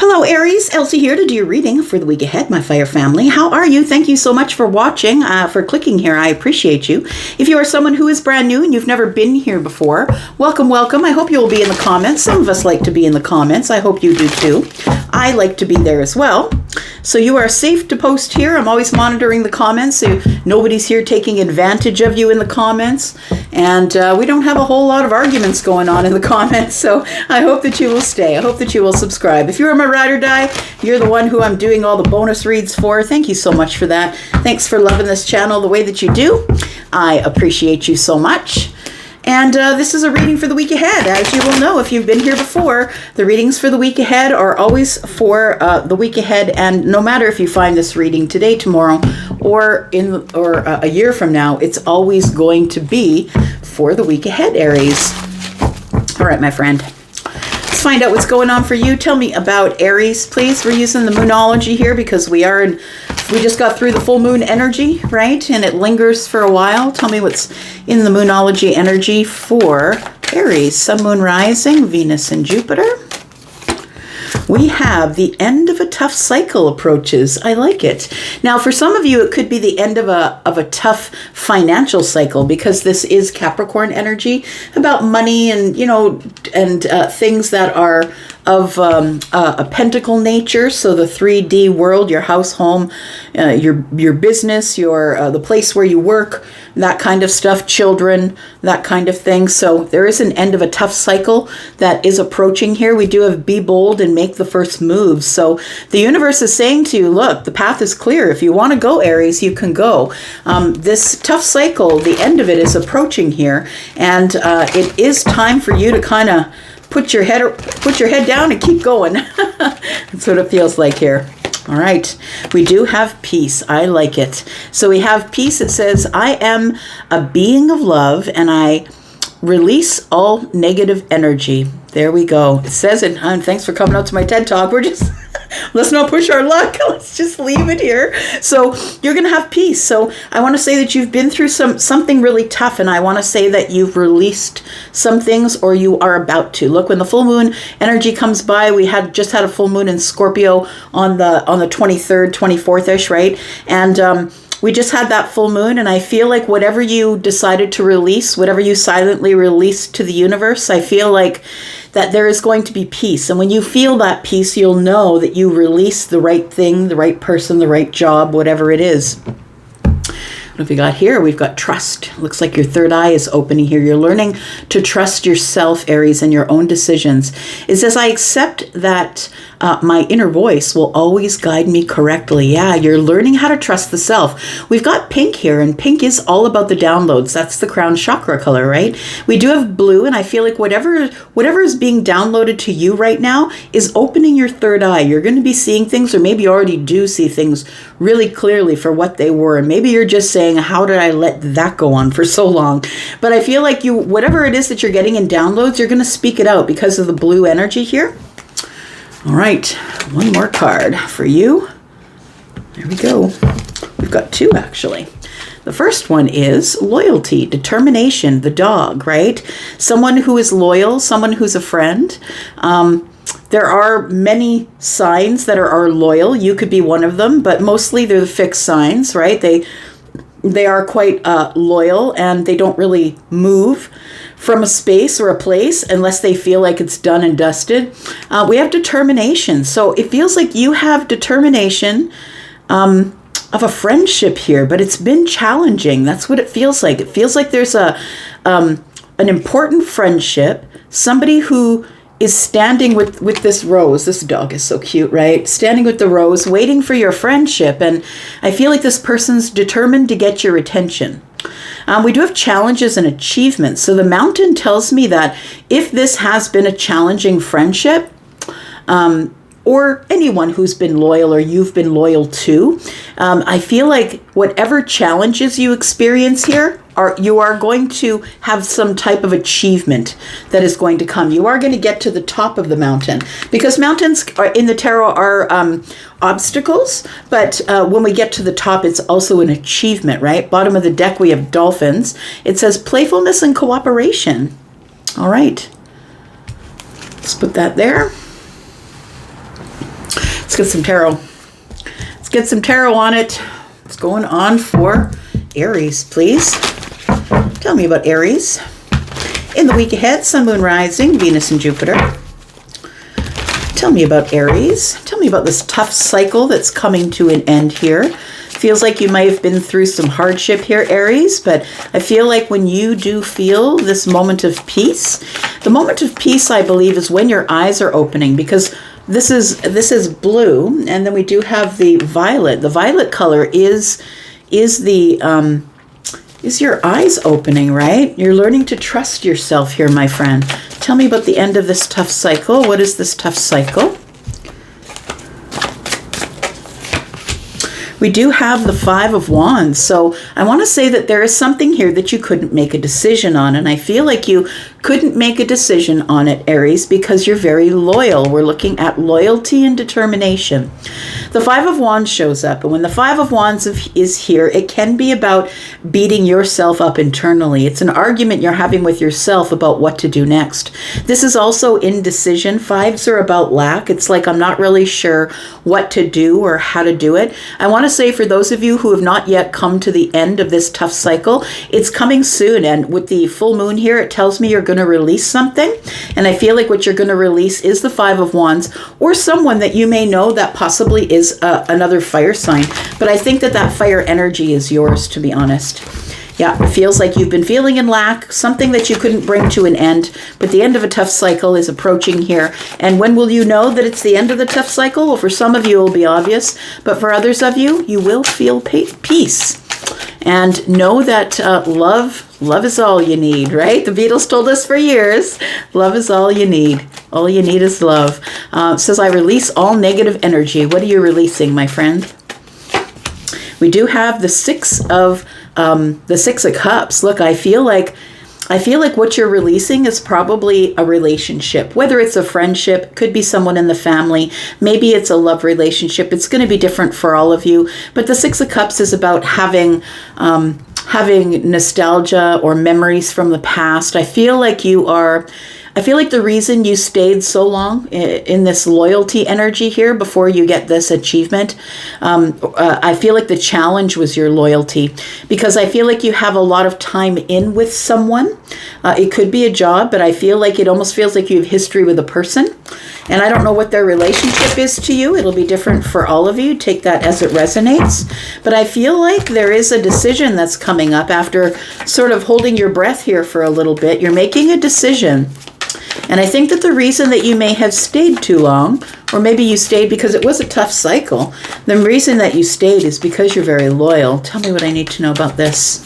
Hello Aries, Elsie here to do your reading for the week ahead, my fire family. How are you? Thank you so much for watching, for clicking here. I appreciate you. If you are someone who is brand new and you've never been here before, welcome, welcome. I hope you will be in the comments. Some of us like to be in the comments. I hope you do too. I like to be there as well. So you are safe to post here. I'm always monitoring the comments, so nobody's here taking advantage of you in the comments. And we don't have a whole lot of arguments going on in the comments, so I hope that you will stay. I hope that you will subscribe. If you're my ride or die, you're the one who I'm doing all the bonus reads for. Thank you so much for that. Thanks for loving this channel the way that you do. I appreciate you so much. And this is a reading for the week ahead. As you will know, if you've been here before, the readings for the week ahead are always for the week ahead. And no matter if you find this reading today, tomorrow, or a year from now, it's always going to be for the week ahead, Aries. All right, my friend. Let's find out what's going on for you. Tell me about Aries, please. We're using the Moonology here because we just got through the full moon energy, right? And it lingers for a while. Tell me what's in the Moonology energy for Aries. Sun, Moon, Rising, Venus, and Jupiter. We have the end of a tough cycle approaches. I like it. Now, for some of you, it could be the end of a tough financial cycle because this is Capricorn energy about money and, things that are of a pentacle nature. So the 3D world, your house, home, your business, the place where you work, that kind of stuff, children, that kind of thing. So there is an end of a tough cycle that is approaching here. We do have be bold and make the first move. So the universe is saying to you, look, the path is clear. If you want to go, Aries, you can go. This tough cycle, the end of it is approaching here. And it is time for you to kind of put your head down and keep going. That's what it feels like here. All right, we do have peace. I like it. So we have peace. It says, I am a being of love and I release all negative energy. There we go. It says it, and thanks for coming out to my TED Talk. Let's not push our luck. Let's just leave it here. So you're going to have peace. So I want to say that you've been through something really tough, and I want to say that you've released some things, or you are about to. Look, when the full moon energy comes by, we just had a full moon in Scorpio on the 23rd, 24th-ish, right? And we just had that full moon, and I feel like whatever you decided to release, whatever you silently released to the universe, I feel like that there is going to be peace. And when you feel that peace, you'll know that you release the right thing, the right person, the right job, whatever it is. What have we got here? We've got trust. Looks like your third eye is opening here. You're learning to trust yourself, Aries, and your own decisions. It says, I accept that my inner voice will always guide me correctly. Yeah, you're learning how to trust the self. We've got pink here, and pink is all about the downloads. That's the crown chakra color, right? We do have blue, and I feel like whatever is being downloaded to you right now is opening your third eye. You're going to be seeing things, or maybe you already do see things really clearly for what they were, and maybe you're just saying, how did I let that go on for so long? But I feel like whatever it is that you're getting in downloads, you're going to speak it out because of the blue energy here. All right, one more card for you. There we go. We've got two, actually. The first one is loyalty, determination, the dog, right? Someone who is loyal, someone who's a friend. There are many signs that are loyal. You could be one of them, but mostly they're the fixed signs, right? They are quite loyal, and they don't really move from a space or a place unless they feel like it's done and dusted. We have determination. So it feels like you have determination of a friendship here, but it's been challenging. That's what it feels like. It feels like there's an important friendship, somebody who is standing with this rose. This dog is so cute, right? Standing with the rose, waiting for your friendship. And I feel like this person's determined to get your attention. We do have challenges and achievements. So the mountain tells me that if this has been a challenging friendship, or anyone who's been loyal or you've been loyal to, I feel like whatever challenges you experience here, you are going to have some type of achievement that is going to come. You are going to get to the top of the mountain, because mountains in the tarot are obstacles, but when we get to the top, it's also an achievement, right? Bottom of the deck, we have dolphins. It says playfulness and cooperation. All right, let's put that there. Let's get some tarot. Let's get some tarot on it. What's going on for Aries, please? Tell me about Aries. In the week ahead, Sun, Moon, Rising, Venus, and Jupiter. Tell me about Aries. Tell me about this tough cycle that's coming to an end here. Feels like you might have been through some hardship here, Aries, but I feel like when you do feel this moment of peace, the moment of peace, I believe, is when your eyes are opening, because this is blue, and then we do have the violet. The violet color is your eyes opening, right? You're learning to trust yourself here, my friend. Tell me about the end of this tough cycle. What is this tough cycle? We do have the Five of Wands. So I want to say that there is something here that you couldn't make a decision on. And I feel like you couldn't make a decision on it, Aries, because you're very loyal. We're looking at loyalty and determination. The Five of Wands shows up. And when the Five of Wands is here, it can be about beating yourself up internally. It's an argument you're having with yourself about what to do next. This is also indecision. Fives are about lack. It's like, I'm not really sure what to do or how to do it. I want to say, for those of you who have not yet come to the end of this tough cycle, it's coming soon. And with the full moon here, it tells me you're going to release something. And I feel like what you're going to release is the Five of Wands, or someone that you may know that possibly is another fire sign. But I think that that fire energy is yours, to be honest. Yeah, it feels like you've been feeling in lack, something that you couldn't bring to an end, but the end of a tough cycle is approaching here. And when will you know that it's the end of the tough cycle? Well, for some of you, it will be obvious, but for others of you, you will feel peace. And know that love is all you need, right? The Beatles told us for years, love is all you need. All you need is love. It says, I release all negative energy. What are you releasing, my friend? We do have the Six of Cups. Look, I feel like what you're releasing is probably a relationship, whether it's a friendship, could be someone in the family, maybe it's a love relationship. It's going to be different for all of you. But the Six of Cups is about having nostalgia or memories from the past. I feel like the reason you stayed so long in this loyalty energy here before you get this achievement, I feel like the challenge was your loyalty, because I feel like you have a lot of time in with someone. It could be a job, but I feel like it almost feels like you have history with a person. And I don't know what their relationship is to you. It'll be different for all of you. Take that as it resonates. But I feel like there is a decision that's coming up after sort of holding your breath here for a little bit. You're making a decision. And I think that the reason that you may have stayed too long, or maybe you stayed because it was a tough cycle, the reason that you stayed is because you're very loyal. Tell me what I need to know about this.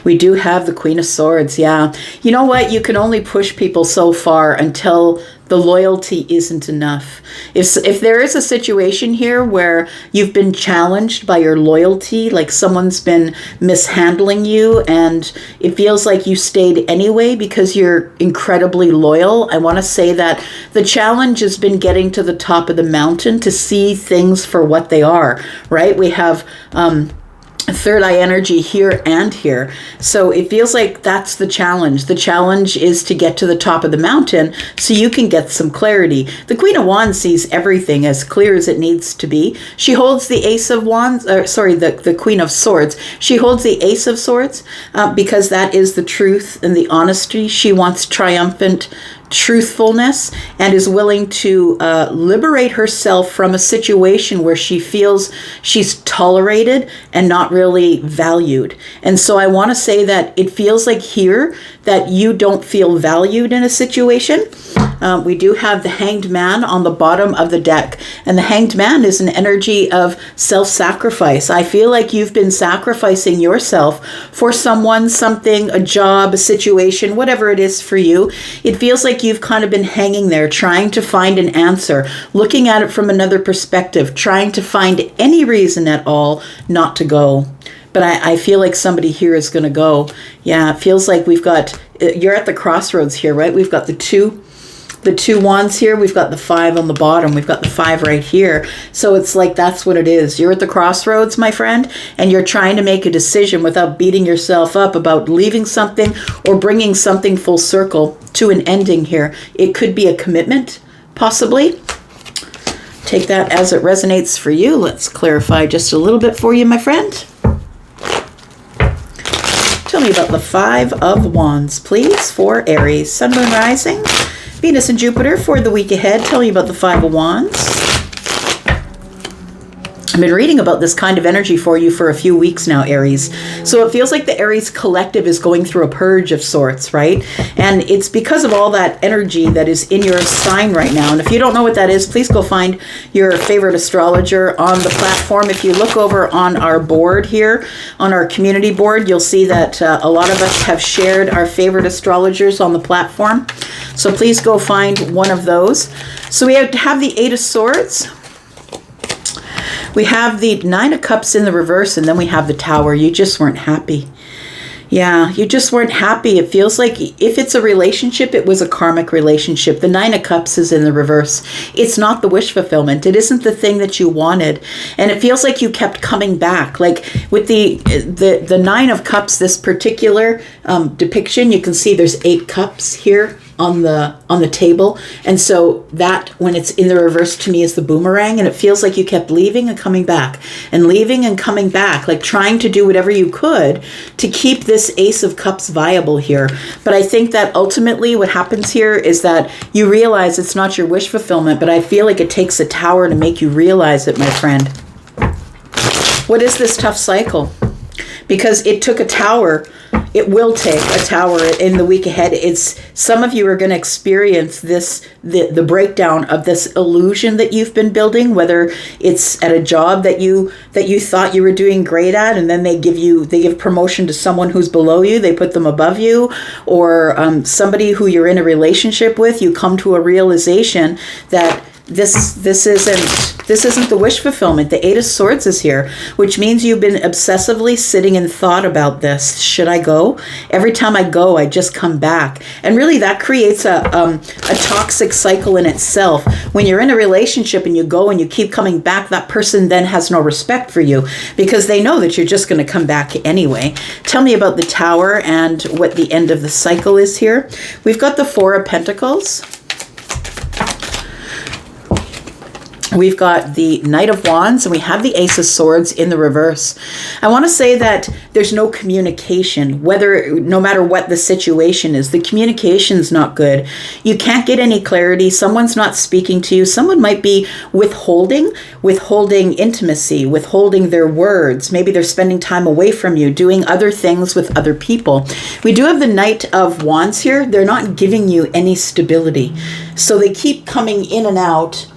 We do have the Queen of Swords, yeah. You know what? You can only push people so far until the loyalty isn't enough. If there is a situation here where you've been challenged by your loyalty, like someone's been mishandling you and it feels like you stayed anyway because you're incredibly loyal, I want to say that the challenge has been getting to the top of the mountain to see things for what they are, right? We have third eye energy here and here. So it feels like that's the challenge. The challenge is to get to the top of the mountain so you can get some clarity. The Queen of Wands sees everything as clear as it needs to be. She holds the Ace of Wands, the Queen of Swords. She holds the Ace of Swords because that is the truth and the honesty. She wants triumphant truthfulness and is willing to liberate herself from a situation where she feels she's tolerated and not really valued. And so I want to say that it feels like here that you don't feel valued in a situation. We do have the Hanged Man on the bottom of the deck, and the Hanged Man is an energy of self-sacrifice. I feel like you've been sacrificing yourself for someone, something, a job, a situation, whatever it is for you. It feels like you've kind of been hanging there trying to find an answer, looking at it from another perspective, trying to find any reason at all not to go. But I feel like somebody here is going to go. Yeah, it feels like you're at the crossroads here, right? We've got the two wands here. We've got the 5 on the bottom. We've got the 5 right here. So it's like that's what it is. You're at the crossroads, my friend, and you're trying to make a decision without beating yourself up about leaving something or bringing something full circle to an ending here. It could be a commitment, possibly. Take that as it resonates for you. Let's clarify just a little bit for you, my friend. Tell me about the Five of Wands, please, for Aries. Sun, Moon, Rising, Venus and Jupiter for the week ahead. Tell me about the Five of Wands. I've been reading about this kind of energy for you for a few weeks now, Aries. So it feels like the Aries collective is going through a purge of sorts, right? And it's because of all that energy that is in your sign right now. And if you don't know what that is, please go find your favorite astrologer on the platform. If you look over on our board here, on our community board, you'll see that a lot of us have shared our favorite astrologers on the platform. So please go find one of those. So we have the Eight of Swords. We have the Nine of Cups in the reverse, and then we have the Tower. You just weren't happy. Yeah, you just weren't happy. It feels like if it's a relationship, it was a karmic relationship. The Nine of Cups is in the reverse. It's not the wish fulfillment. It isn't the thing that you wanted. And it feels like you kept coming back. Like with the Nine of Cups, this particular depiction, you can see there's 8 cups here on the table, and so that when it's in the reverse to me is the boomerang, and it feels like you kept leaving and coming back and leaving and coming back, like trying to do whatever you could to keep this Ace of Cups viable here. But I think that ultimately what happens here is that you realize it's not your wish fulfillment, but I feel like it takes a Tower to make you realize it, my friend. What is this tough cycle? Because it took a Tower. It will take a Tower in the week ahead. It's some of you are going to experience this, the breakdown of this illusion that you've been building, whether it's at a job that you thought you were doing great at, and then they give promotion to someone who's below you, they put them above you, or somebody who you're in a relationship with, you come to a realization that this isn't the wish fulfillment. The Eight of Swords is here, which means you've been obsessively sitting in thought about this. Should I go? Every time I go, I just come back. And really that creates a toxic cycle in itself. When you're in a relationship and you go and you keep coming back, that person then has no respect for you because they know that you're just going to come back anyway. Tell me about the Tower and what the end of the cycle is here. We've got the Four of Pentacles. We've got the Knight of Wands, and we have the Ace of Swords in the reverse. I want to say that there's no communication, no matter what the situation is. The communication's not good. You can't get any clarity. Someone's not speaking to you. Someone might be withholding intimacy, withholding their words. Maybe they're spending time away from you, doing other things with other people. We do have the Knight of Wands here. They're not giving you any stability. So they keep coming in and out.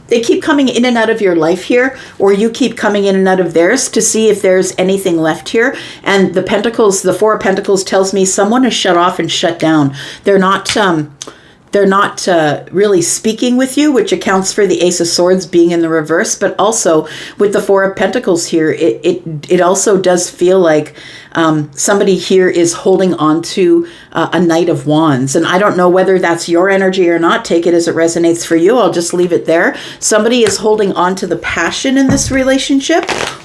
They keep coming in and out of your life here, or you keep coming in and out of theirs to see if there's anything left here. And the Pentacles, the Four of Pentacles tells me someone is shut off and shut down. They're not really speaking with you, which accounts for the Ace of Swords being in the reverse. But also with the Four of Pentacles here, it also does feel like somebody here is holding on to a Knight of Wands. And I don't know whether that's your energy or not. Take it as it resonates for you. I'll just leave it there. Somebody is holding on to the passion in this relationship,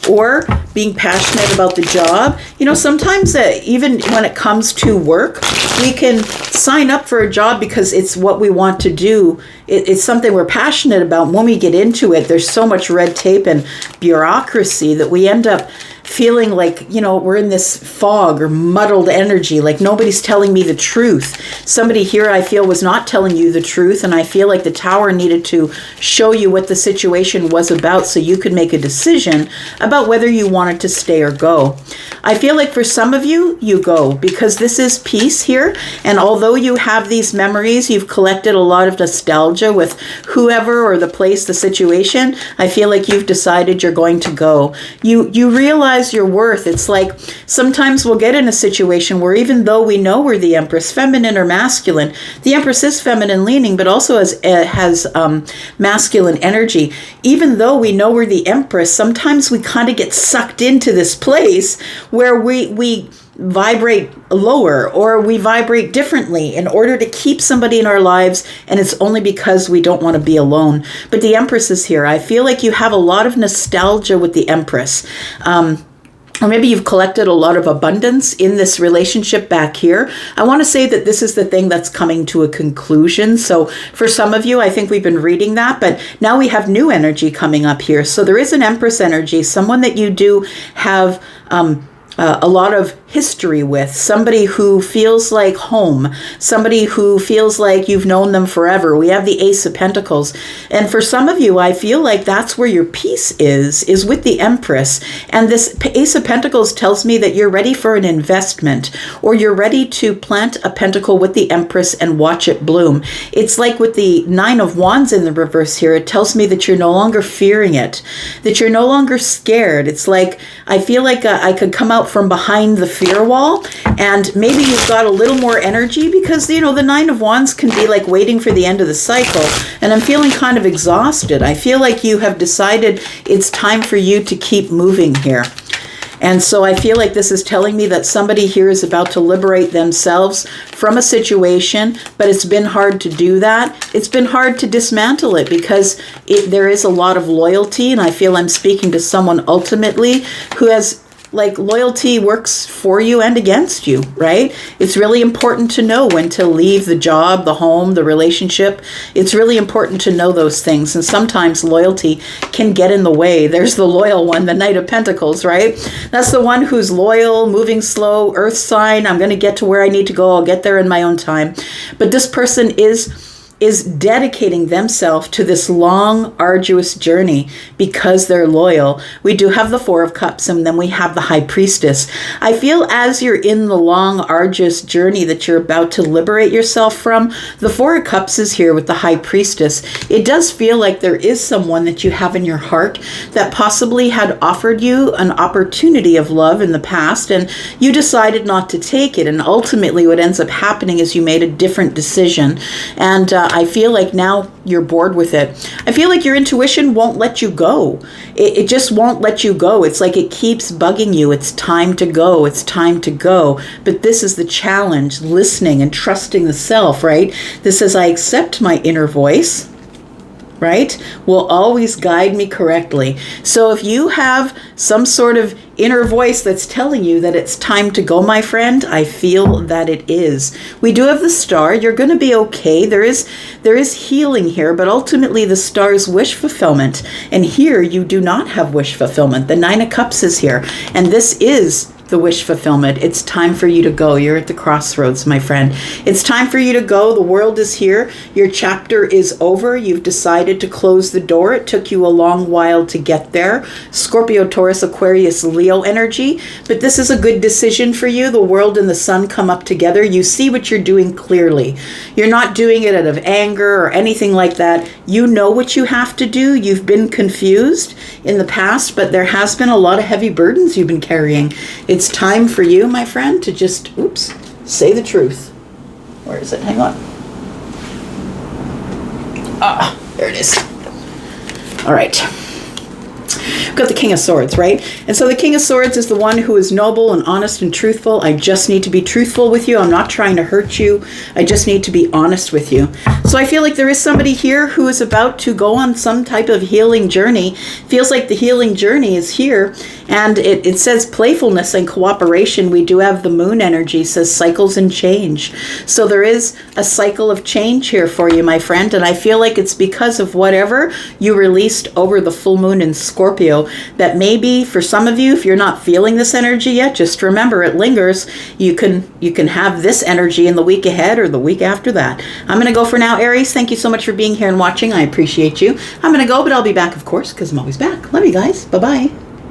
or being passionate about the job. You know, sometimes even when it comes to work, we can sign up for a job because it's what we want to do. It's something we're passionate about. When we get into it, there's so much red tape and bureaucracy that we end up feeling like, you know, we're in this fog or muddled energy, like nobody's telling me the truth. Somebody here I feel was not telling you the truth, and I feel like the Tower needed to show you what the situation was about so you could make a decision about whether you wanted to stay or go. I feel like for some of you, you go, because this is peace here, and although you have these memories, you've collected a lot of nostalgia with whoever or the place, the situation, I feel like you've decided you're going to go. You realize your worth. It's like sometimes we'll get in a situation where even though we know we're the Empress, feminine or masculine, the Empress is feminine leaning, but also has masculine energy. Even though we know we're the Empress, sometimes we kind of get sucked into this place where we vibrate lower or we vibrate differently in order to keep somebody in our lives, and it's only because we don't want to be alone. But the Empress is here. I feel like you have a lot of nostalgia with the Empress. or maybe you've collected a lot of abundance in this relationship back here. I want to say that this is the thing that's coming to a conclusion. So for some of you, I think we've been reading that, but now we have new energy coming up here. So there is an Empress energy, someone that you do have a lot of history with, somebody who feels like home, somebody who feels like you've known them forever. We have the Ace of Pentacles. And for some of you, I feel like that's where your peace is with the Empress. And this Ace of Pentacles tells me that you're ready for an investment, or you're ready to plant a pentacle with the Empress and watch it bloom. It's like with the Nine of Wands in the reverse here, it tells me that you're no longer fearing it, that you're no longer scared. It's like, I feel like I could come out from behind the fear wall, and maybe you've got a little more energy, because the Nine of Wands can be like waiting for the end of the cycle, and I'm feeling kind of exhausted. I feel like you have decided it's time for you to keep moving here. And so I feel like this is telling me that somebody here is about to liberate themselves from a situation, but it's been hard to do that. It's been hard to dismantle it, because there is a lot of loyalty, and I feel I'm speaking to someone ultimately who has, like, loyalty works for you and against you, right? It's really important to know when to leave the job, the home, the relationship. It's really important to know those things. And sometimes loyalty can get in the way. There's the loyal one, the Knight of Pentacles, right? That's the one who's loyal, moving slow, earth sign. I'm going to get to where I need to go. I'll get there in my own time. But this person is dedicating themselves to this long, arduous journey because they're loyal. We do have the Four of Cups, and then we have the High Priestess. I feel as you're in the long, arduous journey that you're about to liberate yourself from, the Four of Cups is here with the High Priestess. It does feel like there is someone that you have in your heart that possibly had offered you an opportunity of love in the past, and you decided not to take it. And ultimately what ends up happening is you made a different decision. And I feel like now you're bored with it. I feel like your intuition won't let you go. It just won't let you go. It's like it keeps bugging you. It's time to go. It's time to go. But this is the challenge, listening and trusting the self, right? This says, I accept my inner voice, right, will always guide me correctly. So if you have some sort of inner voice that's telling you that it's time to go, my friend, I feel that it is. We do have the Star. You're going to be okay. There is healing here, but ultimately the Star's wish fulfillment. And here you do not have wish fulfillment. The Nine of Cups is here, and this is the wish fulfillment. It's time for you to go. You're at the crossroads, my friend. It's time for you to go. The world is here. Your chapter is over. You've decided to close the door. It took you a long while to get there. Scorpio, Taurus, Aquarius, Leo energy. But this is a good decision for you. The world and the sun come up together. You see what you're doing clearly. You're not doing it out of anger or anything like that. You know what you have to do. You've been confused in the past, but there has been a lot of heavy burdens you've been carrying. It's time for you, my friend, to just, say the truth. Where is it? Hang on. There it is. All right. We've got the King of Swords, right? And so the King of Swords is the one who is noble and honest and truthful. I just need to be truthful with you. I'm not trying to hurt you. I just need to be honest with you. So I feel like there is somebody here who is about to go on some type of healing journey. Feels like the healing journey is here. And it says playfulness and cooperation. We do have the Moon energy, says cycles and change. So there is a cycle of change here for you, my friend. And I feel like it's because of whatever you released over the full moon in Scorpio, that maybe for some of you, if you're not feeling this energy yet, just remember it lingers. You can have this energy in the week ahead or the week after that. I'm going to go for now, Aries. Thank you so much for being here and watching. I appreciate you. I'm going to go, but I'll be back, of course, because I'm always back. Love you guys. Bye-bye.